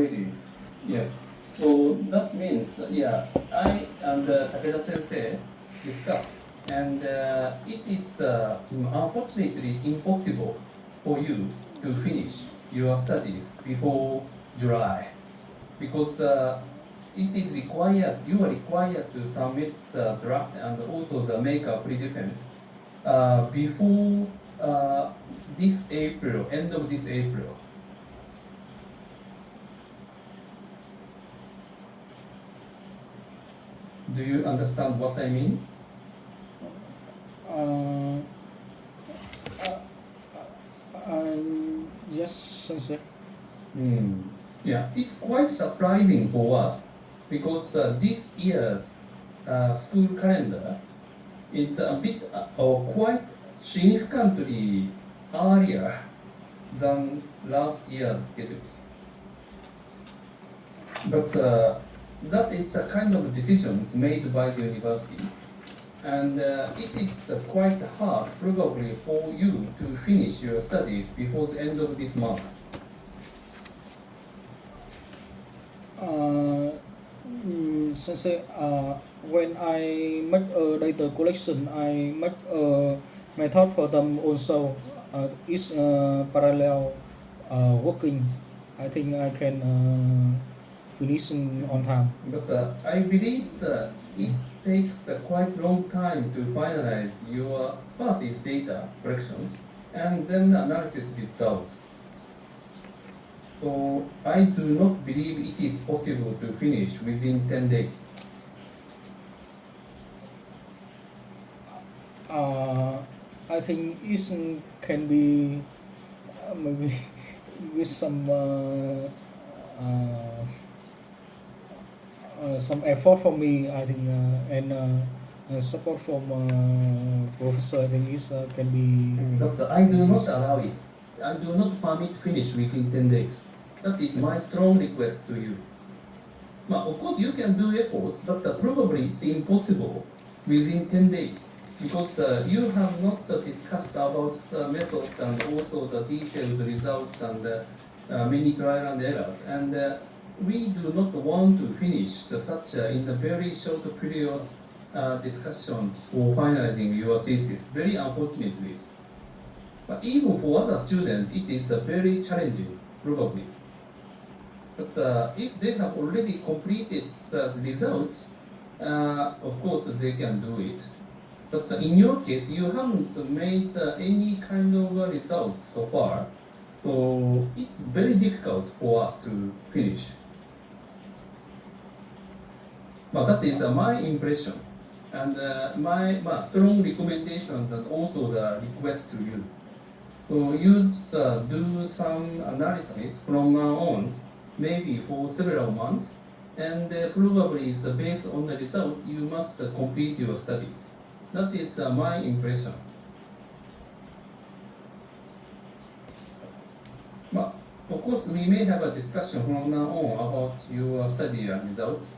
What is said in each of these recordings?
Really? Yes. So that means, yeah, I and Takeda Sensei discussed, and it is unfortunately impossible for you to finish your studies before July, because it is required. You are required to submit the draft and also the make a pre-defense before this April, end of this April. Do you understand what I mean? Yes, Sensei. Yeah, it's quite surprising for us because this year's school calendar is a bit or quite significantly earlier than last year's schedules. But that is a kind of decisions made by the university, and it is quite hard probably for you to finish your studies before the end of this month. Sensei, when I make a data collection, I make a method for them also. It's parallel working. I think I can finish on time. But I believe it takes a quite long time to finalize your first is data collections and then analysis results. So I do not believe it is possible to finish within 10 days. I think it can be maybe with some effort from me. I think and support from professor. I think it can be. But I do not allow it. I do not permit finish within 10 days. That is my strong request to you. Of course, you can do efforts, but probably it's impossible within 10 days because you have not discussed about methods and also the detailed results and many trial and errors. And we do not want to finish such in a very short period discussions for finalizing your thesis, very unfortunately. But even for other students, it is very challenging, probably. But if they have already completed the results, of course they can do it. But in your case, you haven't made any kind of results so far, so it's very difficult for us to finish. But that is my impression and my strong recommendations and also the request to you. So you do some analysis from now on, maybe for several months, and probably based on the result, you must complete your studies. That is my impressions. But of course, we may have a discussion from now on about your study results,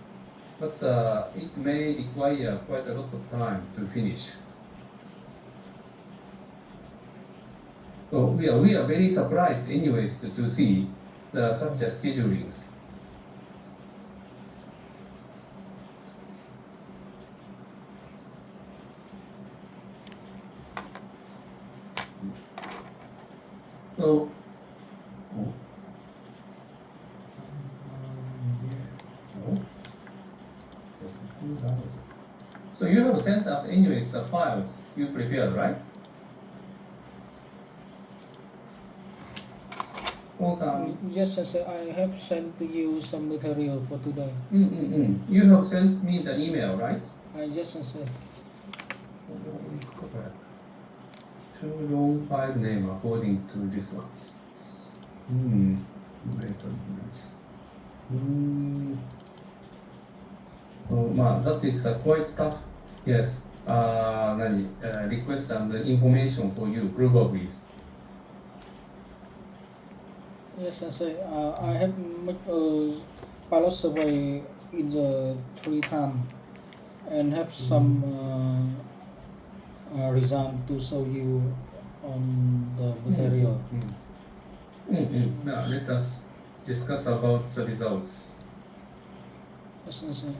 but it may require quite a lot of time to finish. So we are very surprised anyways to see such schedulings. So you have sent us anyways the files you prepared, right? Yes, Sensei, I have sent to you some material for today. You have sent me the email, right? Yes, Sensei. Too long file name according to this one. Wait a minute. That is quite tough. Yes. Request and information for you, probably. Yes, Sensei. I have made a pilot survey in the 3 time and have some result to show you on the material. Now let us discuss about the results. Yes, sensei.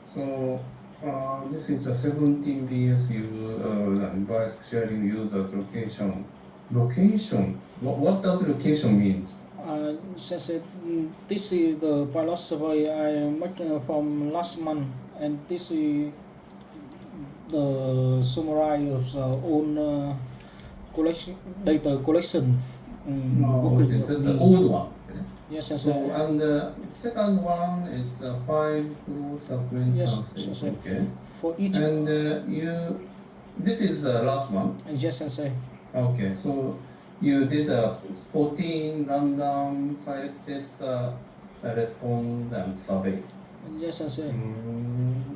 So this is a 17 BSU bias sharing users location. Location. What does location means? Sensei, this is the pilot survey I made from last month, and this is the summary of the own collection data collection. Working That's of the me. old one. Yes, So sensei. and the second one is 5 cross Yes, acquaintances. sensei. Okay. For each. And this is the last one. Yes, sensei. Okay, so you did a 14 random selected respondent survey. Yes, sensei.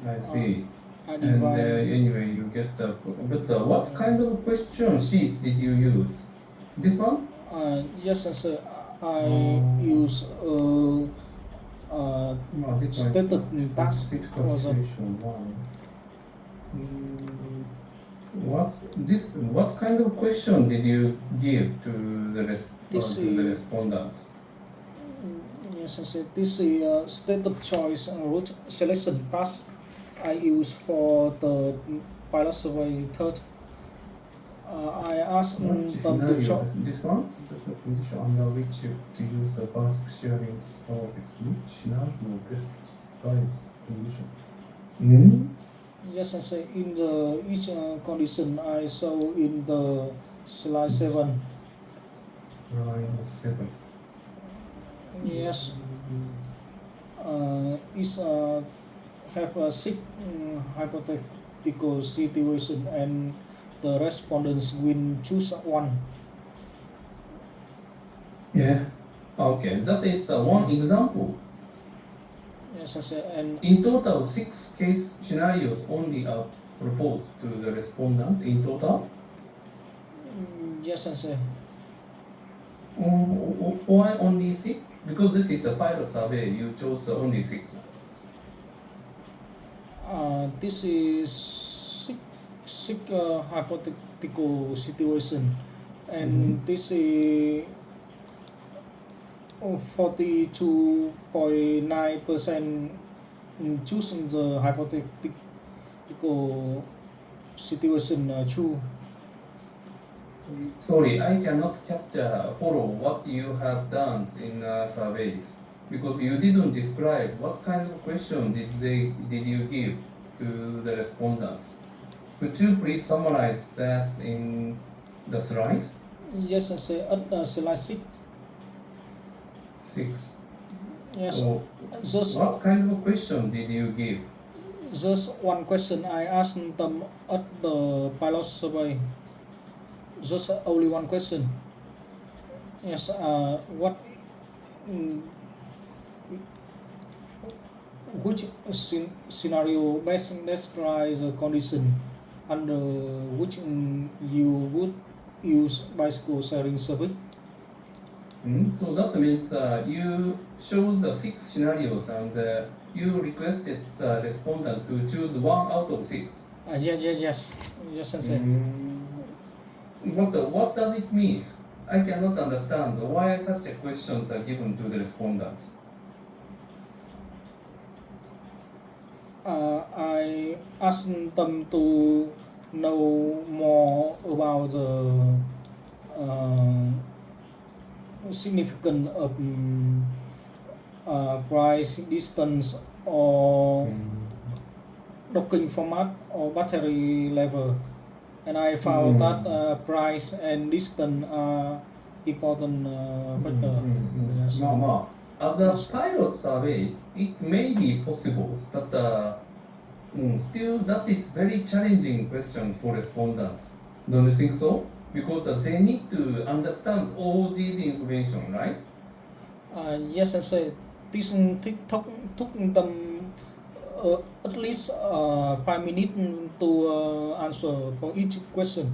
I see. I And divide. anyway, you get the. But what kind of question sheets did you use? This one? Yes, sensei. I use This one stated is task. six configuration one. What kind of question did you give to the respondents? Yes, sensei. This is stated choice and route selection task I use for the pilot survey third. I asked them to show. This one? That's the condition under which to use a task sharing service. Which scenario best describes condition? Yes, sensei. In the each condition I saw in the slide 7. Line 7. Yes. Is have a sick hypothetical situation, and the respondents will choose one. Yeah. Okay, that is one example. Yes, sensei. And in total, 6 case scenarios only are proposed to the respondents in total. Yes, sensei. Why only 6? Because this is a pilot survey, you chose only 6. This is sick hypothetical situation, and this is 42.9% choosing the hypothetical situation true. Sorry, I cannot follow what you have done in surveys because you didn't describe what kind of question did you give to the respondents. Could you please summarize that in the slides? Yes, sensei. Slide 6. 6. Yes. So, what kind of question did you give? Just one question I asked them at the pilot survey. Just only one question. Yes. What? Which scenario best describes the condition under which you would use bicycle sharing service? So that means you chose 6 scenarios and you requested the respondent to choose 1 out of 6. Yes, sensei. What does it mean? I cannot understand why such questions are given to the respondents. I asked them to know more about the significance of price, distance, or docking format or battery level, and I found that price and distance are important factor. Yes. As a pilot surveys, it may be possible, but still that is very challenging questions for respondents. Don't you think so? Because they need to understand all these information, right? Yes, sensei. This took them at least 5 minutes to answer for each question.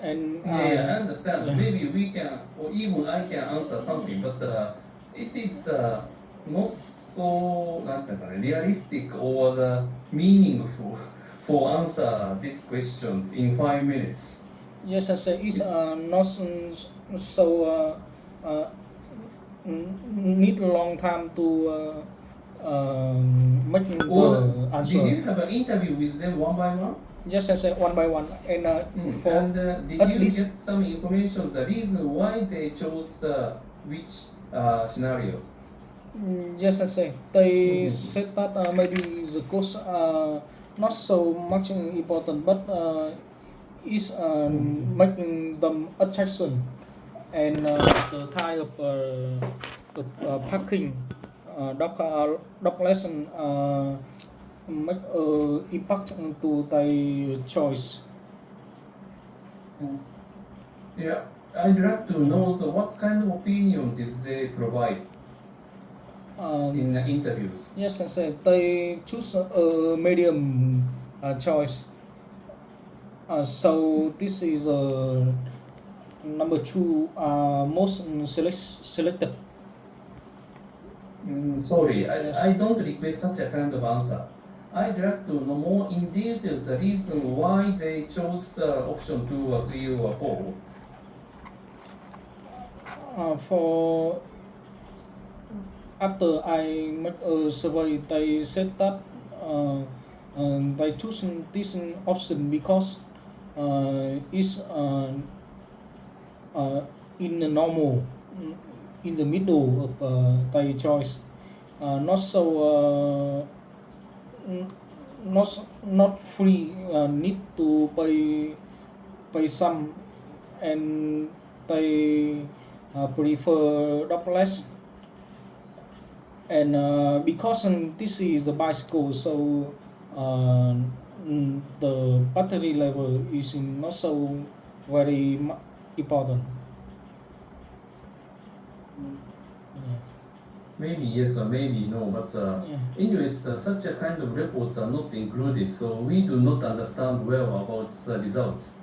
and Yeah, I understand. yeah. Maybe we can, or even I can answer something, but it is not so, なんていうかね、realistic or the meaningful for answer these questions in 5 minutes. Yes, I say it's not so need a long time to make Or the did answer. you have an interview with them one by one? Yes, I say one by one, and for And did at you least get some information, the reason why they chose which scenarios? yes, I say they Mhm. said that maybe the course not so much important, but is making them attraction and the type of packing dog lesson make impact to their choice. Yeah, I'd like to know so what kind of opinion did they provide in the interviews? Yes, I said they choose a medium choice. So this is number two most selected. Sorry, Yes. I don't request such a kind of answer. I'd like to know more in detail the reason why they chose option 2 or 3 or 4. For after I make a survey, they said that they choose this option because it's in the normal, in the middle of their choice, not so not free, need to pay some, and they prefer dogless, and because this is the bicycle, so the battery level is not so very important. Yeah. Maybe yes or maybe no, but Yeah. anyways, such a kind of reports are not included, so we do not understand well about the results.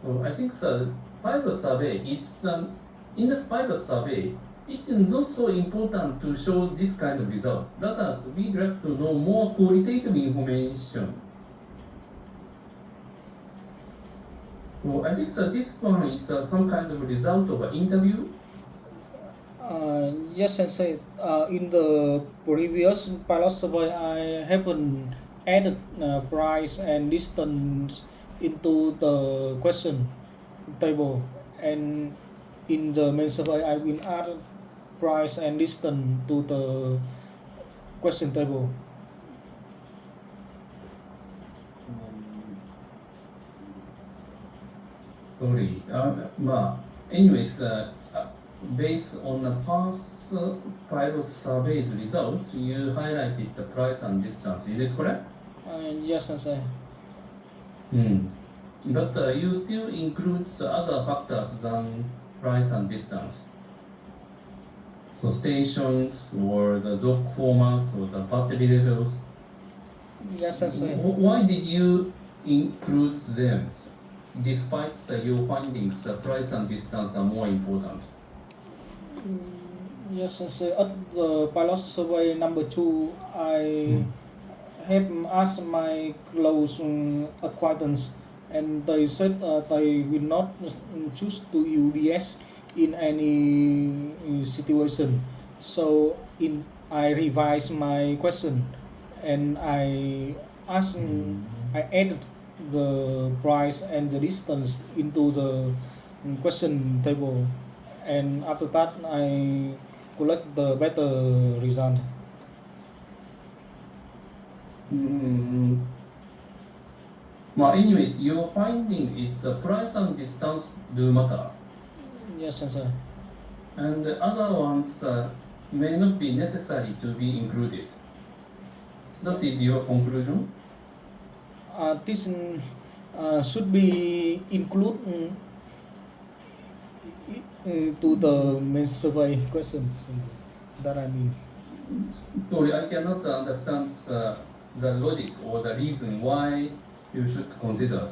So I think the spiral survey, in the spiral survey, it is not so important to show this kind of result. Rather, we like to know more qualitative information. So I think that this one is some kind of result of an interview. Yes, I said in the previous pilot survey, I haven't added price and distance into the question table, and in the main survey, I will add price and distance to the question table. Sorry. Anyways, based on the past pilot survey's results, you highlighted the price and distance. Is this correct? Yes, I say. But you still include other factors than price and distance. So stations or the dock formats or the battery levels. Yes, I say. Why did you include them? Despite your findings, the price and distance are more important. Yes, I say. At the pilot survey number 2, I have asked my close acquaintance, and they said they will not choose to UBS in any situation. So I revised my question, and I asked, I added the price and the distance into the question table, and after that I collect the better result. Anyways, your finding is the price and distance do matter. Yes, sir. And the other ones may not be necessary to be included. That is your conclusion? This should be included to the main survey question. That I mean. Sorry, I cannot understand the logic or the reason why you should consider.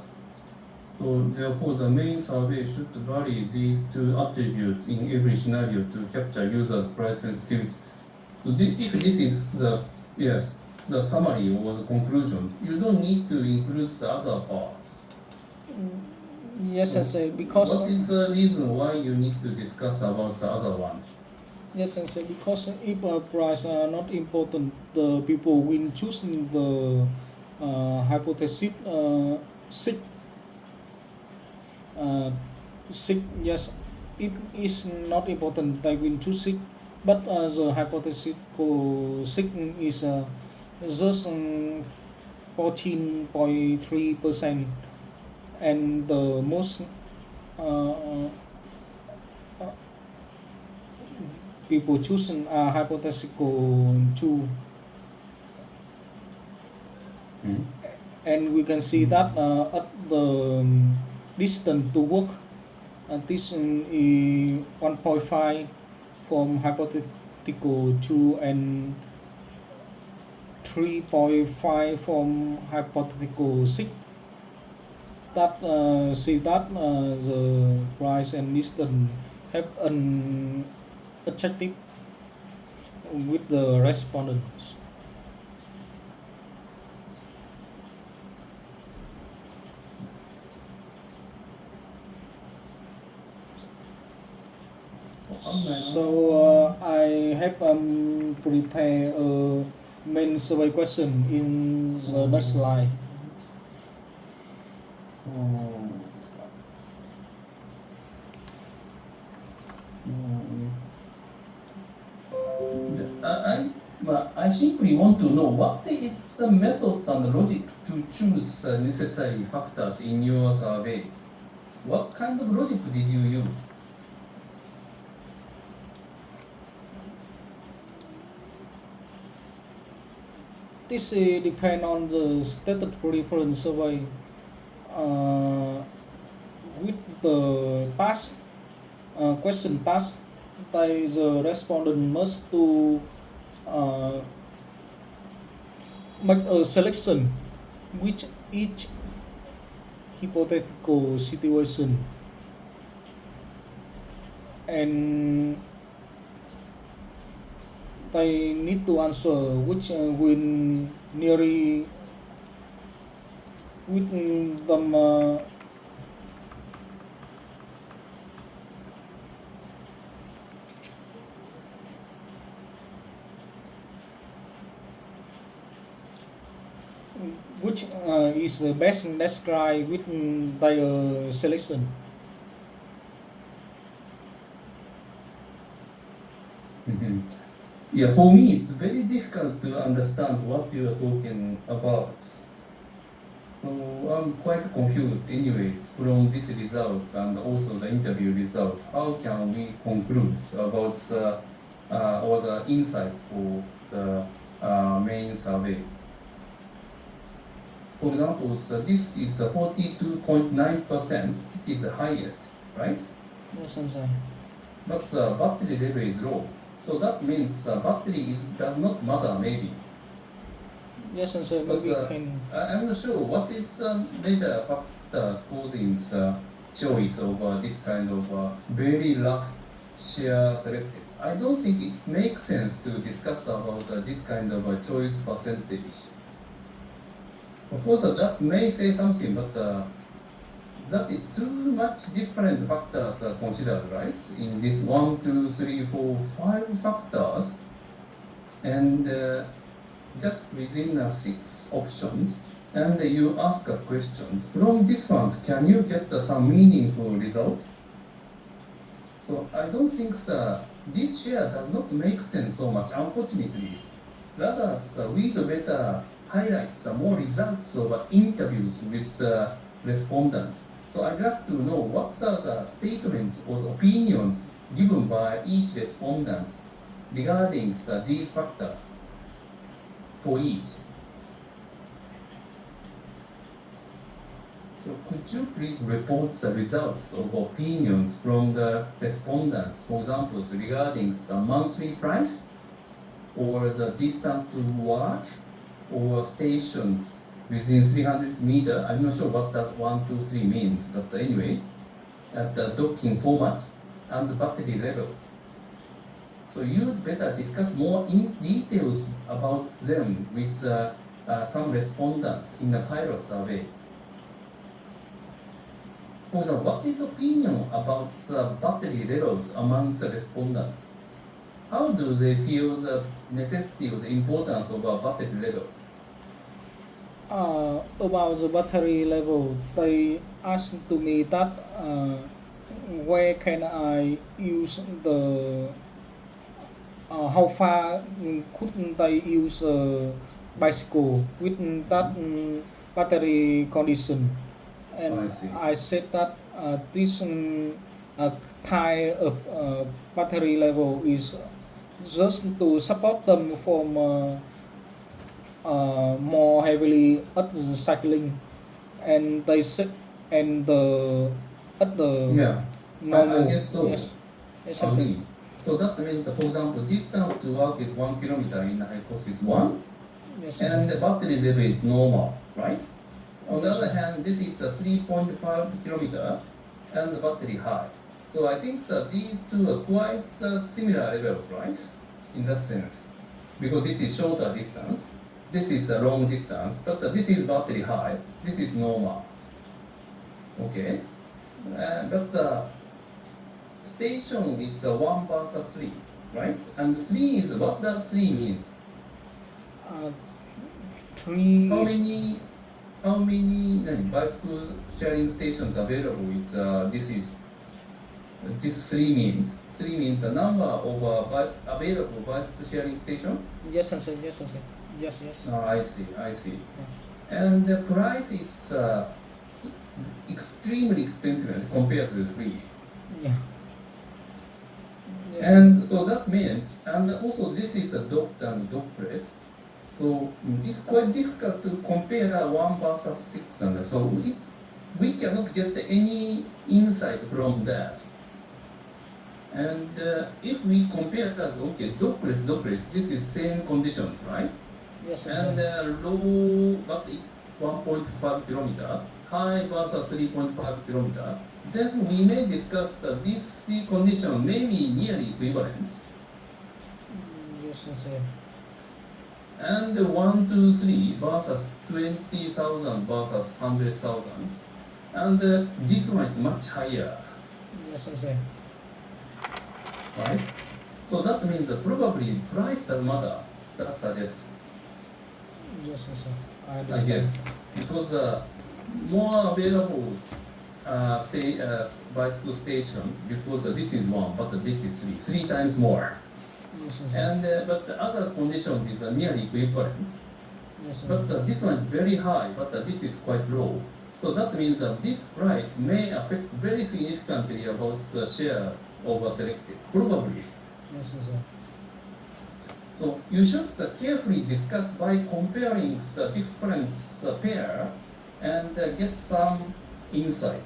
So therefore, the main survey should vary these two attributes in every scenario to capture users' price sensitivity. So if this is the summary or the conclusions, you don't need to include the other parts. Yes, Sensei, What because is the reason why you need to discuss about the other ones? yes, Sensei, because if price are not important, the people will choose the hypothesis sick sick. Yes, if it's not important, they will choose sick. But the hypothesis for sick is just 14.3%, and the most uh, uh, people choosing a hypothetical two, and we can see that at the distance to work, this is 1.5 from hypothetical 2 and 3.5 from hypothetical 6. That see that the price and distance have an objective with the respondents. So I have prepared a main survey question in the next slide. I simply want to know what is the methods and logic to choose necessary factors in your surveys. What kind of logic did you use? This depends on the stated preference survey with the task question task by the respondent must to uh, make a selection which each hypothetical situation, and they need to answer which will nearly with them which is best described with their selection. Yeah, for me, it's very difficult to understand what you are talking about. So I'm quite confused anyways from these results and also the interview result. How can we conclude about the or the insight for the main survey? For example, so this is 42.9%. It is the highest, right? Yes, Sensei. But the battery level is low. So that means the battery does not matter maybe. Yes, Sensei. But Maybe can. I'm not sure what is the major factors causing the choice of this kind of very rough share selected. I don't think it makes sense to discuss about this kind of choice percentage. Of course, that may say something, but that is too much different factors considered, right? In this 1, 2, 3, 4, 5 factors, and just within 6 options, and you ask questions. From these ones, can you get some meaningful results? So I don't think this share does not make sense so much, unfortunately. Rather, we'd better highlight more results of interviews with respondents. So I'd like to know what are the statements or opinions given by each respondent regarding these factors for each. So could you please report the results of opinions from the respondents, for example, regarding the monthly price, or the distance to work, or stations within 300 meter. I'm not sure what does 1, 2, 3 means, but anyway, at the docking formats and battery levels. So you'd better discuss more in details about them with some respondents in the pilot survey. For example, what is opinion about the battery levels among the respondents? How do they feel the necessity or the importance of battery levels? About the battery level, they asked to me that where can I use the how far could they use a bicycle with that battery condition, and I see. I said that this type of battery level is just to support them from more heavily at the cycling, and they said and the at the Yeah, normal. I guess so. Yes, yes, yes, Agree. So that means, for example, distance to work is 1 kilometer in hypothesis 1, yes, and the battery level is normal, right? On the Yes, other sir. hand, this is a 3.5 kilometer and the battery high. So I think that these two are quite similar levels, right? In that sense. Because this is shorter distance, this is a long distance, but this is battery high, this is normal. Okay? But the station is 1 versus 3, right? And 3 is, what does 3 mean? Three How is many bicycle sharing stations available is this 3 means? 3 means the number of available bicycle sharing station. yes, sir. Yes, sir. Yes, yes. I see. And the price is extremely expensive compared to the 3. Yeah. Yes, And so that means, and also this is a docked and dockless. So it's quite difficult to compare 1 versus 6, and so we cannot get any insight from that. And if we compare that, okay, dockless, this is same conditions, right? yes, And sir. low, but 1.5 kilometer, high versus 3.5 kilometer, then we may discuss these three conditions may be nearly equivalent. Yes, sir. And 1, 2, 3 versus 20,000 versus 100,000. And this one is much higher, Yes, sir. right? So that means probably price doesn't matter. That suggests, Yes, sir. I I understand. guess, because more available bicycle stations, because this is 1, but this is 3 times more. Yes, sir. And but the other condition is nearly equivalent. Yes, But sir. this one is very high, but this is quite low. So that means that this price may affect very significantly about the share of selected, probably. Yes, sir. So you should carefully discuss by comparing the different pair and get some insight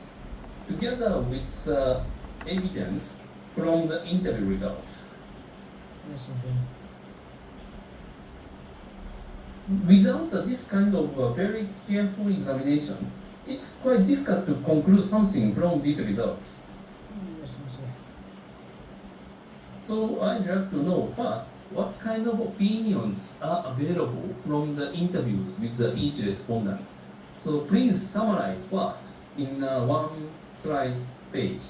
together with evidence from the interview results. Yes, sir. Without this kind of very careful examinations, it's quite difficult to conclude something from these results. Yes, sir. So I'd like to know first, what kind of opinions are available from the interviews with each respondent. So please summarize first in one slide page.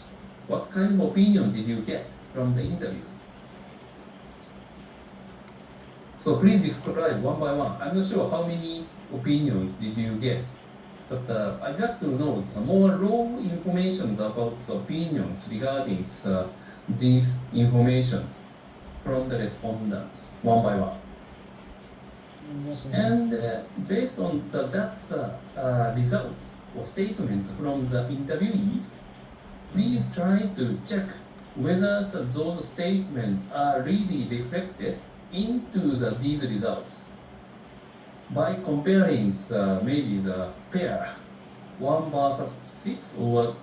What kind of opinion did you get from the interviews? So please describe one by one. I'm not sure how many opinions did you get, but I'd like to know some more raw information about the opinions regarding these informations from the respondents one by one. Yes, sir. And based on that results or statements from the interviewees, please try to check whether those statements are really reflected into these results by comparing maybe the pair 1 versus 6, or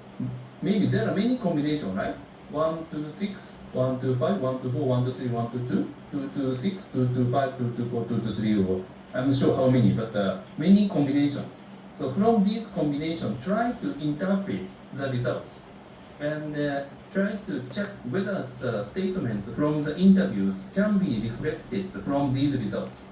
maybe there are many combinations, right? 1 to 6, 1 to 5, 1 to 4, 1 to 3, 1 to 2, 2 to 6, 2 to 5, 2 to 4, 2 to 3, or I'm not sure how many, but many combinations. So from these combinations, try to interpret the results and try to check whether the statements from the interviews can be reflected from these results.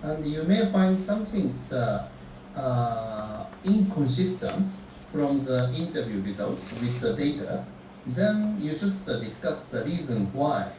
And you may find some things inconsistent from the interview results with the data. Then you should discuss the reason why.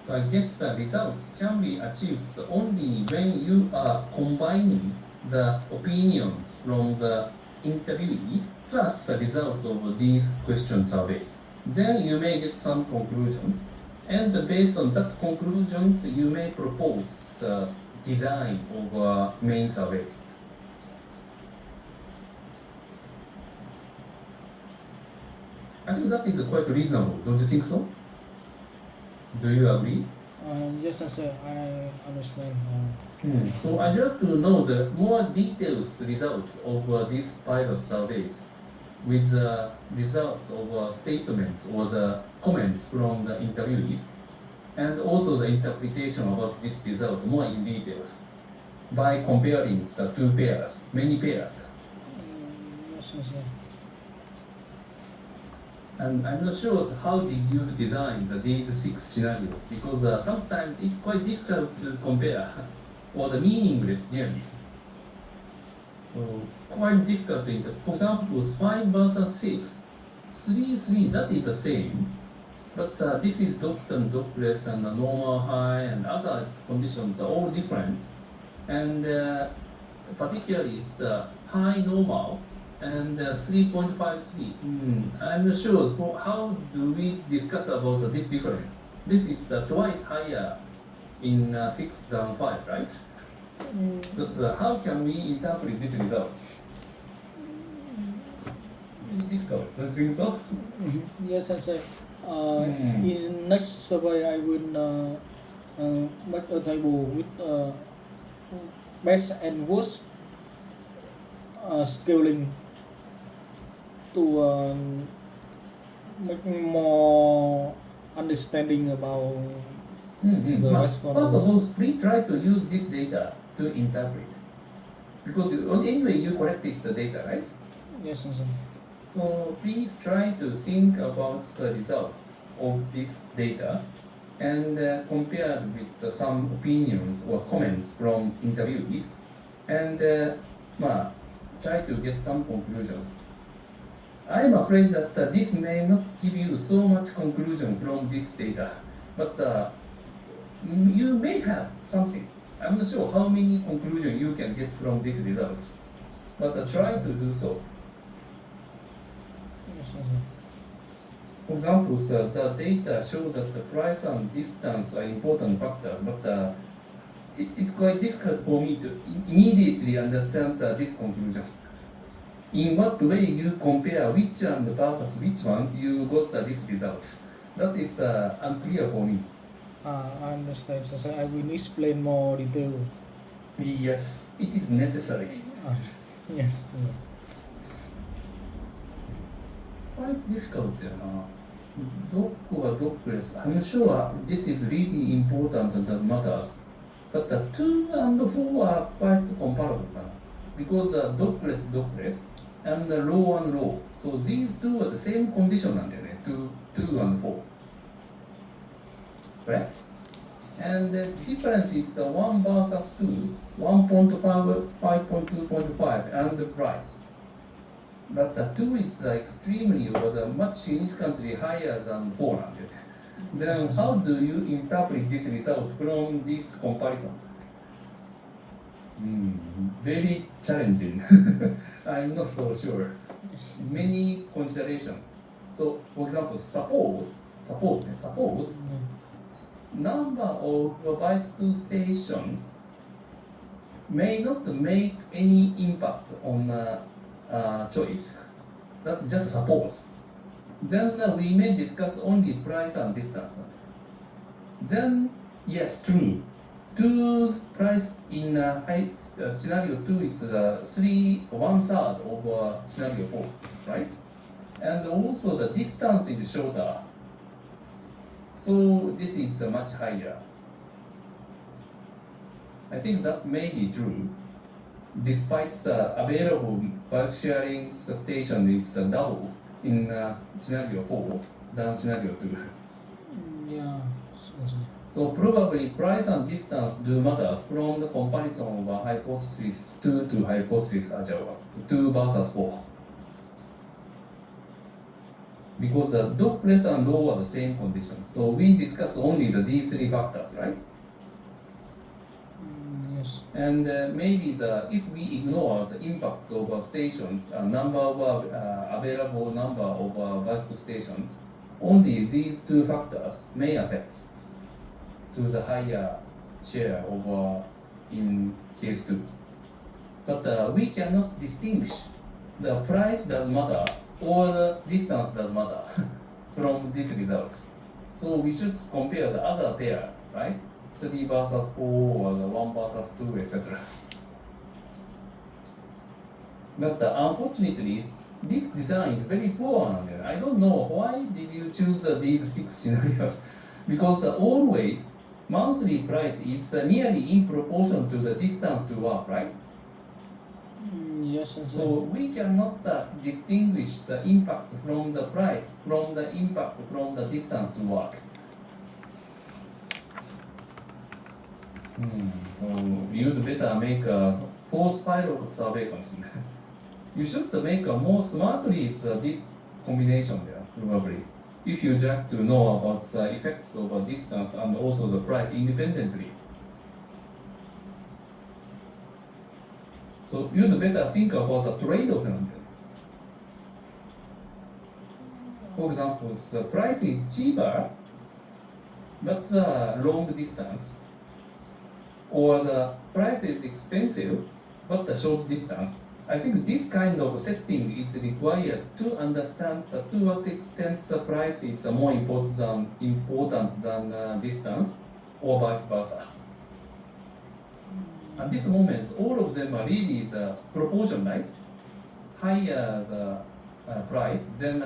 I guess the results can be achieved only when you are combining the opinions from the interviewees plus the results of these question surveys. Then you may get some conclusions, and based on that conclusions, you may propose design of a main survey. I think that is quite reasonable, don't you think so? Do you agree? Yes, sir, I understand. So I'd like to know the more details results of these pilot surveys with the results of statements or the comments from the interviewees, and also the interpretation about this result more in details by comparing the two pairs, many pairs. Yes, sir. And I'm not sure how did you design these 6 scenarios, because sometimes it's quite difficult to compare or the meaningless nearly. Quite difficult to interpret. For example, 5 versus 6, 3, 3, that is the same. But this is dot and dotless and the normal high and other conditions are all different. And particularly it's high normal and 3.53. I'm not sure how do we discuss about this difference. This is twice higher in 6 than 5, right? But how can we interpret these results? Really difficult, don't you think so? Yes, sir. In next survey, I will make a table with best and worst scaling to make more understanding about the First of response. all, please try to use this data to interpret. Because anyway, you collected the data, right? Yes, sir. So please try to think about the results of this data and compare with some opinions or comments from interviewees and try to get some conclusions. I'm afraid that this may not give you so much conclusion from this data, but you may have something. I'm not sure how many conclusions you can get from these results, but try to do so. Yes, sir. For example, the data shows that the price and distance are important factors, but it's quite difficult for me to immediately understand this conclusion. In what way you compare which and versus which ones you got this result? That is unclear for me. I understand, sir. I will explain more detail. Yes, it is necessary. Yes. Quite difficult, Doc or dockless. I'm sure this is really important and does matters. But the 2 and 4 are quite comparable, because dockless, and the low and low. So these two are the same condition, 2 and 4. Correct? And the difference is 1 versus 2, 1.5, 5.2.5, and the price. But the 2 is extremely much significantly higher than 4. Then how do you interpret this result from this comparison? Very challenging. I'm not so sure. Many considerations. So, for example, suppose number of bicycle stations may not make any impact on choice. That's just suppose. Then we may discuss only price and distance. Then, yes, true. two's price in scenario 2 is 1/3 of scenario 4, right? And also the distance is shorter. So this is much higher. I think that may be true. Despite the available bus sharing station is double in scenario 4 than scenario 2. Yeah, So probably price and distance do matters from the comparison of hypothesis 2 to hypothesis 2 versus 4. Because the dog press and low are the same condition. So we discuss only these three factors, right? yes. And maybe if we ignore the impacts of stations, number of available number of bicycle stations, only these two factors may affect to the higher share of in case 2. But we cannot distinguish the price does matter or the distance does matter from these results. So we should compare the other pairs, right? 3 versus 4 or the 1 versus 2, etc. But unfortunately, this design is very poor. I don't know why did you choose these 6 scenarios. Because always monthly price is nearly in proportion to the distance to work, right? Yes, So we cannot distinguish the impact from the price from the impact from the distance to work. So you'd better make a force pilot survey condition. You should make a more smartly this combination there, probably. If you'd like to know about the effects of distance and also the price independently. So you'd better think about the trade-off. For example, the price is cheaper, but the long distance, or the price is expensive, but the short distance. I think this kind of setting is required to understand to what extent the price is more important than distance, or vice versa. At this moment, all of them are really the proportion, right? Higher the price, then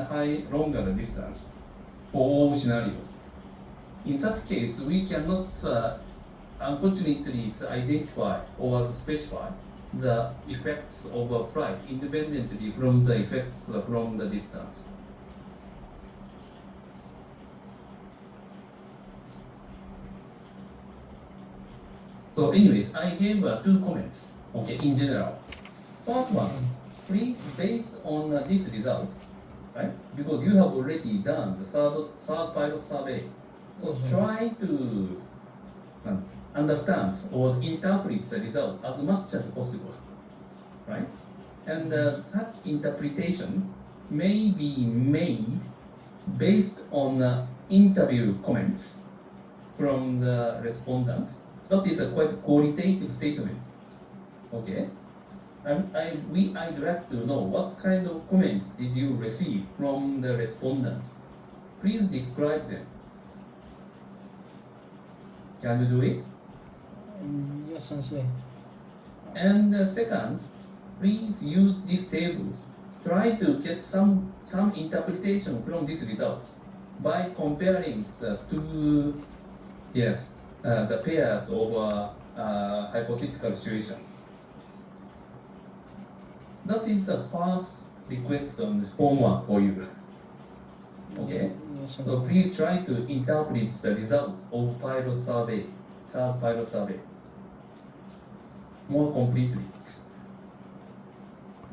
longer the distance for all scenarios. In such case, we cannot unfortunately identify or specify the effects of a price independently from the effects from the distance. So anyways, I gave 2 comments, okay, in general. First one, please base on these results, right? Because you have already done the third pilot survey. So try to understand or interpret the result as much as possible, right? And such interpretations may be made based on interview comments from the respondents. That is a quite qualitative statement, okay? I'd like to know what kind of comment did you receive from the respondents. Please describe them. Can you do it? Yes, Sensei. And second, please use these tables. Try to get some interpretation from these results by comparing the two, the pairs of hypothetical situation. That is the first request on the homework for you. Okay? Yes, So please try to interpret the results of third pilot survey, more completely.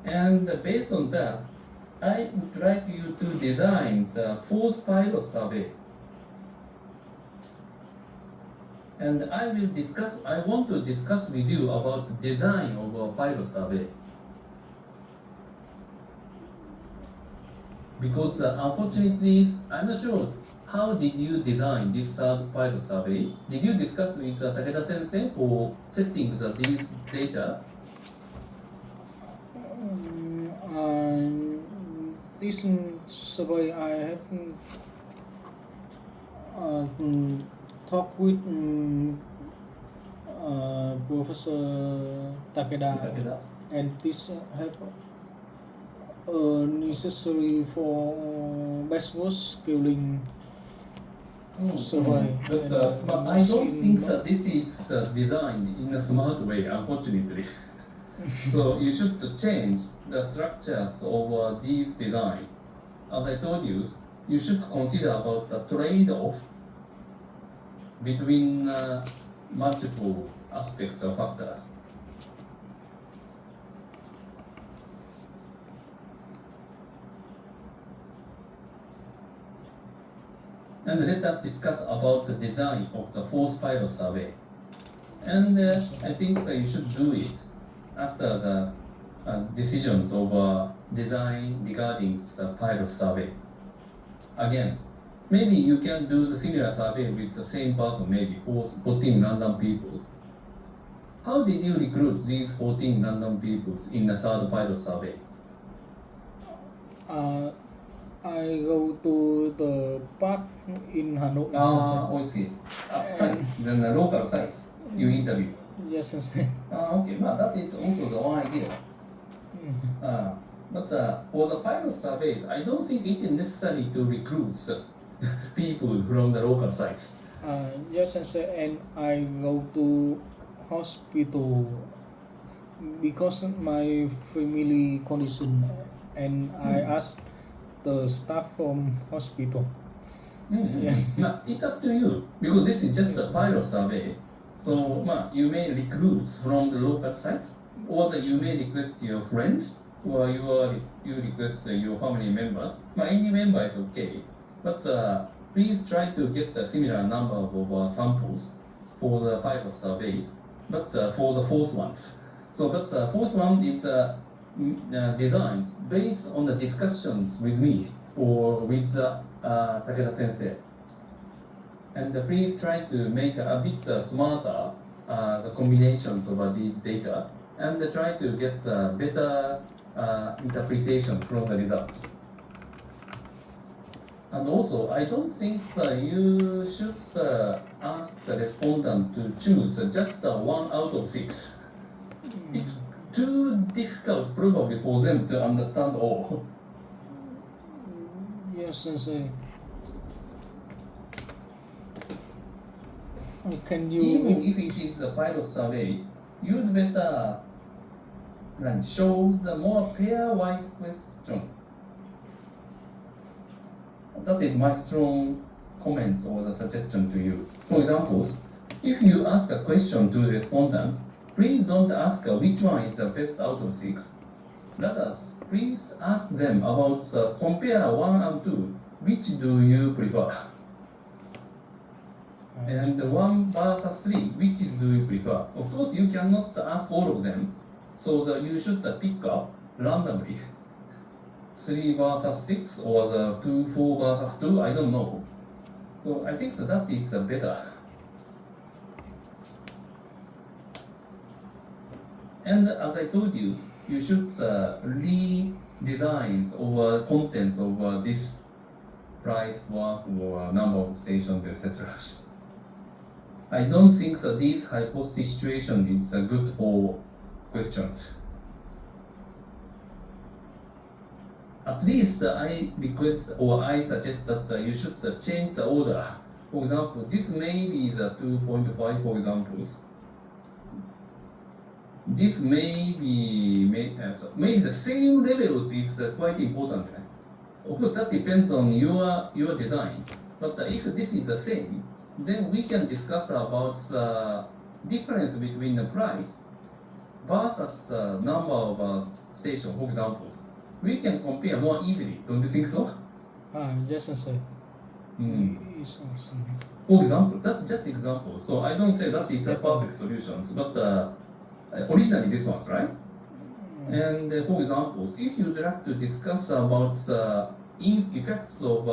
And based on that, I would like you to design the fourth pilot survey. And I want to discuss with you about the design of a pilot survey. Because unfortunately, I'm not sure how did you design this third pilot survey. Did you discuss with Takeda Sensei for setting these data? This survey I have talked with Professor Takeda, Takeda. and this have necessary for backward scaling survey. But I don't think that this is designed in a smart way, unfortunately. So you should change the structures of these design. As I told you, you should consider about the trade-off between multiple aspects or factors. And let us discuss about the design of the fourth pilot survey. And I think that you should do it after the decisions of design regarding the pilot survey. Again, maybe you can do the similar survey with the same person, maybe 14 random people. How did you recruit these 14 random people in the third pilot survey? I go to the park in Hanoi. I see. Sites, then the local sites you interview. Yes, sensei. Okay, but that is also the one idea. But for the pilot surveys, I don't think it is necessary to recruit people from the local sites. Yes, sensei, and I go to hospital because my family condition, and I ask the staff from hospital. Yes. It's up to you because this is just a pilot survey. So you may recruit from the local sites, or you may request your friends, or you request your family members. Any member is okay, but please try to get a similar number of samples for the pilot surveys, but for the fourth ones. But the fourth one is designed based on the discussions with me or with Takeda Sensei. And please try to make a bit smarter the combinations of these data and try to get better interpretation from the results. And also, I don't think you should ask the respondent to choose just 1 out of 6. It's too difficult probably for them to understand all. Yes, sensei. Can you... Even if it is a pilot survey, you'd better show the more pairwise question. That is my strong comments or the suggestion to you. For example, if you ask a question to the respondents, please don't ask which one is the best out of 6. Rather, please ask them about compare 1 and 2. Which do you prefer? And 1 versus 3, which do you prefer? Of course, you cannot ask all of them, so that you should pick up randomly 3 versus 6 or the 4 versus 2, I don't know. So I think that is better. And as I told you, you should redesign or contents of this price, work, or number of stations, etc. I don't think that this hypothesis situation is good for questions. At least I request or I suggest that you should change the order. For example, this may be the 2.5 for examples. This may be maybe the same levels is quite important. Of course, that depends on your design. But if this is the same, then we can discuss about the difference between the price versus the number of stations, for example. We can compare more easily, don't you think so? Yes, sensei. It's awesome. For example, that's just example. So I don't say that is a perfect solution, but originally this one's right. And for example, if you'd like to discuss about the effects of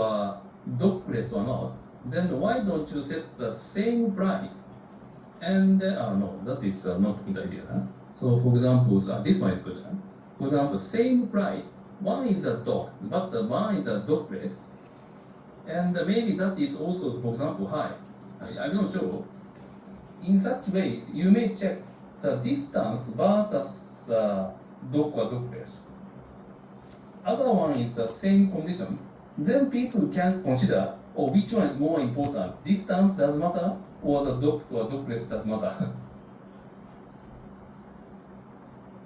dockless or not, then why don't you set the same price? And no, that is not a good idea. Huh? So for example, this one is good. Huh? For example, same price. One is a dock, but one is a dockless. And maybe that is also, for example, high. I'm not sure. in such ways, you may check the distance versus dock or dockless. Other one is the same conditions. Then people can consider, oh, which one is more important? Distance does matter, or the docked or dockless does matter.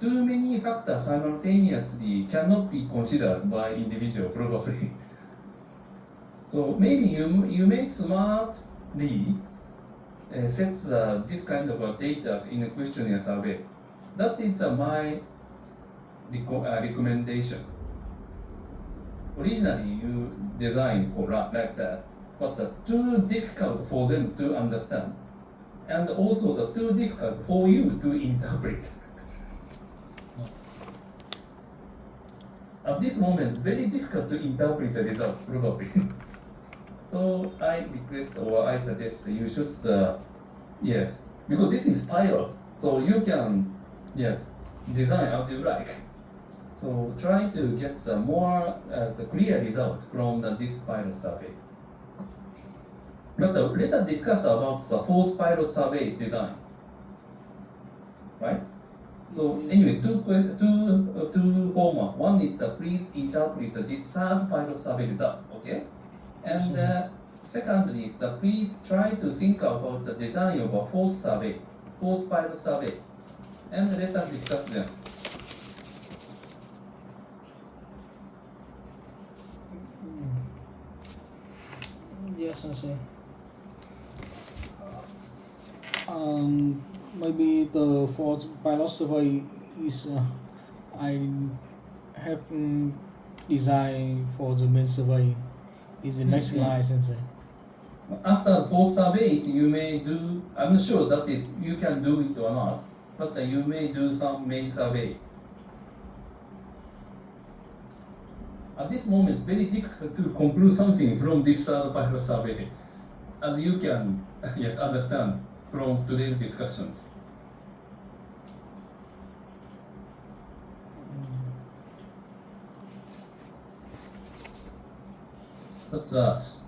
Too many factors simultaneously cannot be considered by individual, probably. So maybe you may smartly set this kind of data in a questionnaire survey. That is my recommendation. Originally, you designed like that, but too difficult for them to understand, and also too difficult for you to interpret. At this moment, very difficult to interpret the result, probably. So I request or I suggest you should, yes, because this is pilot, so you can, yes, design as you like. So try to get the clear result from this pilot survey. But let us discuss about the fourth pilot survey design, right? So anyways, two format. One is please interpret this third pilot survey result, okay? And secondly is please try to think about the design of a fourth pilot survey, and let us discuss them. Yes, sensei. Maybe the fourth pilot survey is I have design for the main survey is the next slide, sensei. After both surveys, you may do, I'm not sure that is you can do it or not, but you may do some main survey. At this moment, it's very difficult to conclude something from this third pilot survey, as you can yes, understand from today's discussions.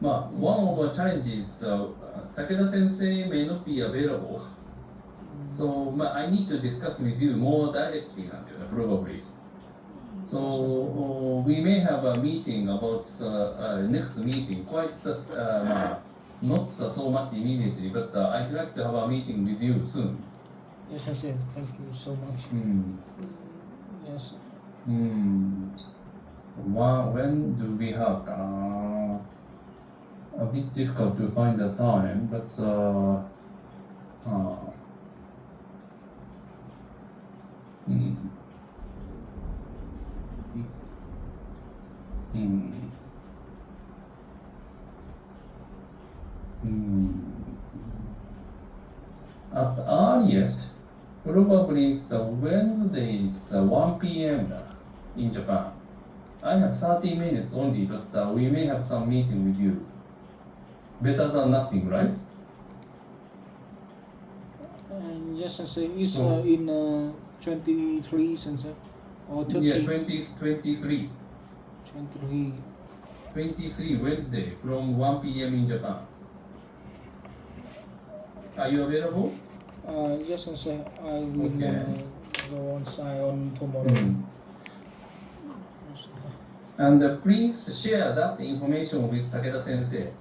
But one of the challenges, Takeda Sensei may not be available. So I need to discuss with you more directly, probably. So we may have a meeting about next meeting, quite not so much immediately, but I'd like to have a meeting with you soon. Yes, sensei. Thank you so much. Yes. When do we have? A bit difficult to find the time, but at the earliest, probably it's Wednesday, 1 p.m. in Japan. I have 30 minutes only, but we may have some meeting with you. Better than nothing, right? Yes, sensei. It's in 23, sensei, or 30. Yeah, 23. 23. 23 Wednesday from 1 p.m. in Japan. Are you available? Yes, sensei. I will go on site on tomorrow. And please share that information with Takeda Sensei.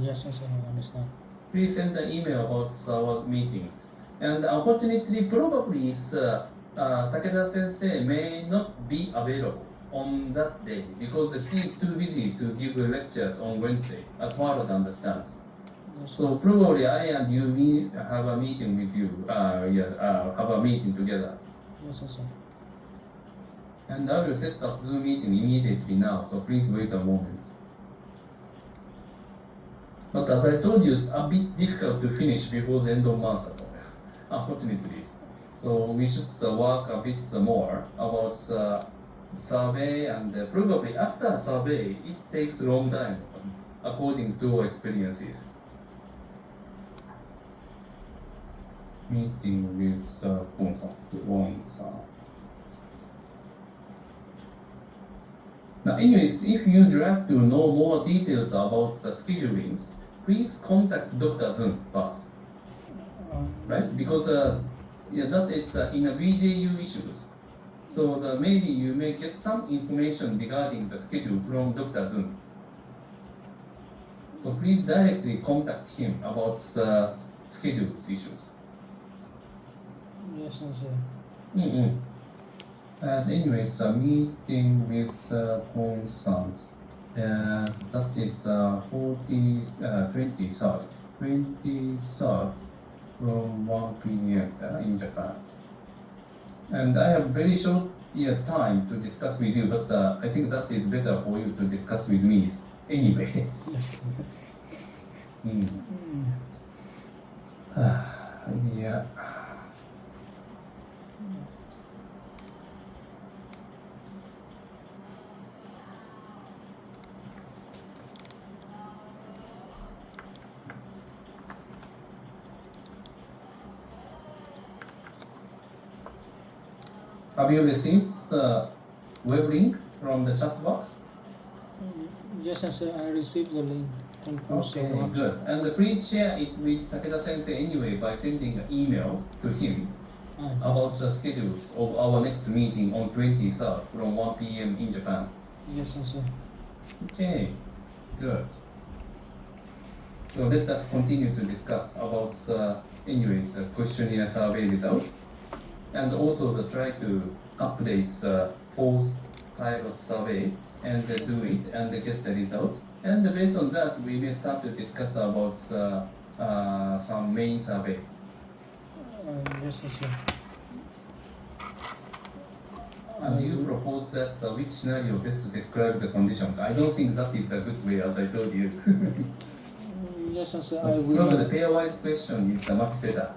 Yes, sensei. I understand. Please send an email about our meetings. And unfortunately, probably Takeda Sensei may not be available on that day because he is too busy to give lectures on Wednesday, as far as I understand. Yes. So probably I and you have a meeting with you. Have a meeting together. Yes, sensei. And I will set up Zoom meeting immediately now. So please wait a moment. But as I told you, it's a bit difficult to finish before the end of month, unfortunately. So we should work a bit more about survey, and probably after survey, it takes a long time, according to our experiences. Meeting with Bon-san. Now, anyways, if you'd like to know more details about the schedulings, please contact Dr. Zun first. right? Because yeah, that is in a VJU issues. So maybe you may get some information regarding the schedule from Dr. Zun. So please directly contact him about the schedule issues. Yes, sensei. And anyways, a meeting with concerns. That is 23rd. 23rd from 1 p.m. In Japan. And I have very short years time to discuss with you, but I think that is better for you to discuss with me anyway. Yes, sensei. Yeah. Have you received the web link from the chat box? Yes, sensei, I received the link. Thank you so Okay, much. good. And please share it with Takeda Sensei anyway by sending an email to him Yes, about the schedules of our next meeting on 23rd from 1 p.m. in Japan. yes, sensei. Okay, good. So let us continue to discuss about anyways the questionnaire survey results, and also try to update the fourth pilot survey and do it and get the results. And based on that, we may start to discuss about some main survey. Yes, sensei. And you propose that which scenario best describes the condition. I don't think that is a good way, as I told you. Yes, sensei, I will. Probably the pairwise question is much better.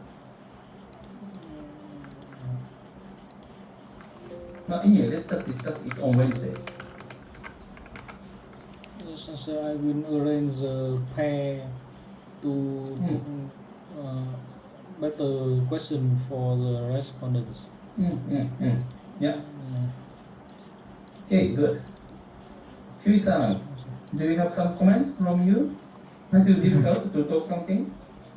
But anyway, let us discuss it on Wednesday. Yes, sensei, I will arrange a pair to better question for the respondents. Yeah. Okay, good. Hui-san, do you have some comments from you? Still difficult to talk something?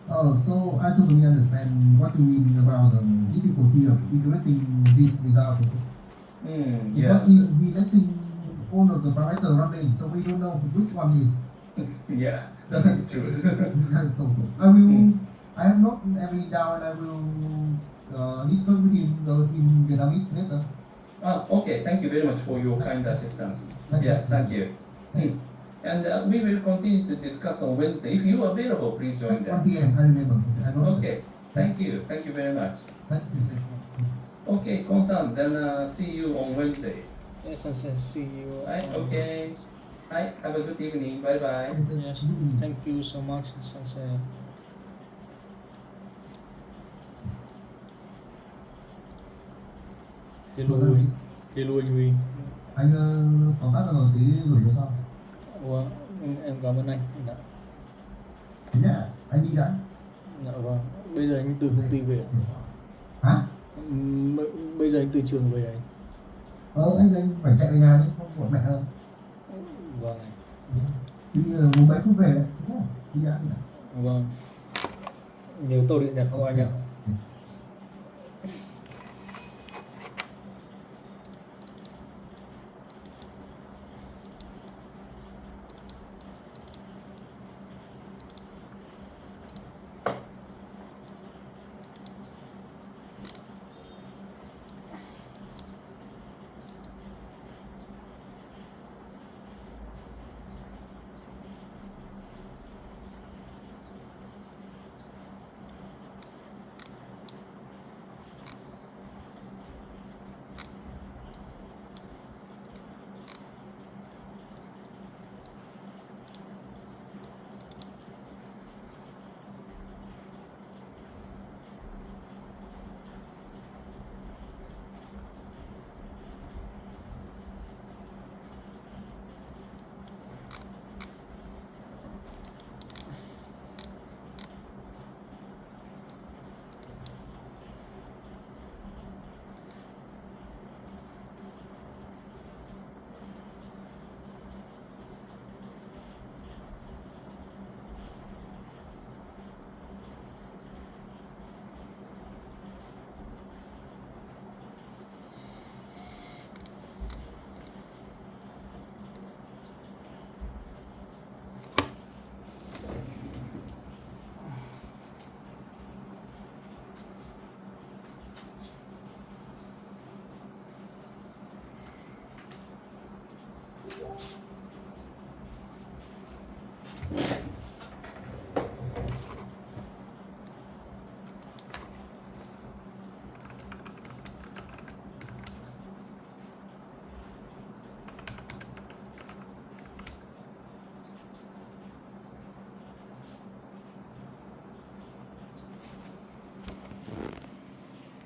So I totally understand what you mean about the difficulty of iterating these results. Yeah. Because we letting all of the parameters running, so we don't know which one is. Yeah, that is true. So I have not every down, and I will discuss with him in Vietnamese later. Okay, thank you very much for your kind assistance. Thank you. Yeah, thank you. And we will continue to discuss on Wednesday. If you are available, please join 1 them. p.m. I remember. I don't Okay, thank you. Thank you very much. Thank you. Okay, Kon-san, then see you on Wednesday. Yes, sensei, see you. Right, okay. Right, have a good evening. Bye-bye. Yes, thank you so much, sensei. Hello, hello anh Huy. Anh tóm tắt rồi tí gửi cho sau. Vâng, em cảm ơn anh. Dạ. Thế nhá, anh đi đã. Dạ vâng. Bây giờ anh từ công ty về. Hả? Bây giờ anh từ trường về anh. Anh phải chạy về nhà chứ, không gọi mẹ đâu. Vâng anh. Đi 4-7 phút về, đúng không? Đi đã thì đã. Vâng. Nhớ tàu điện Nhật của anh ạ.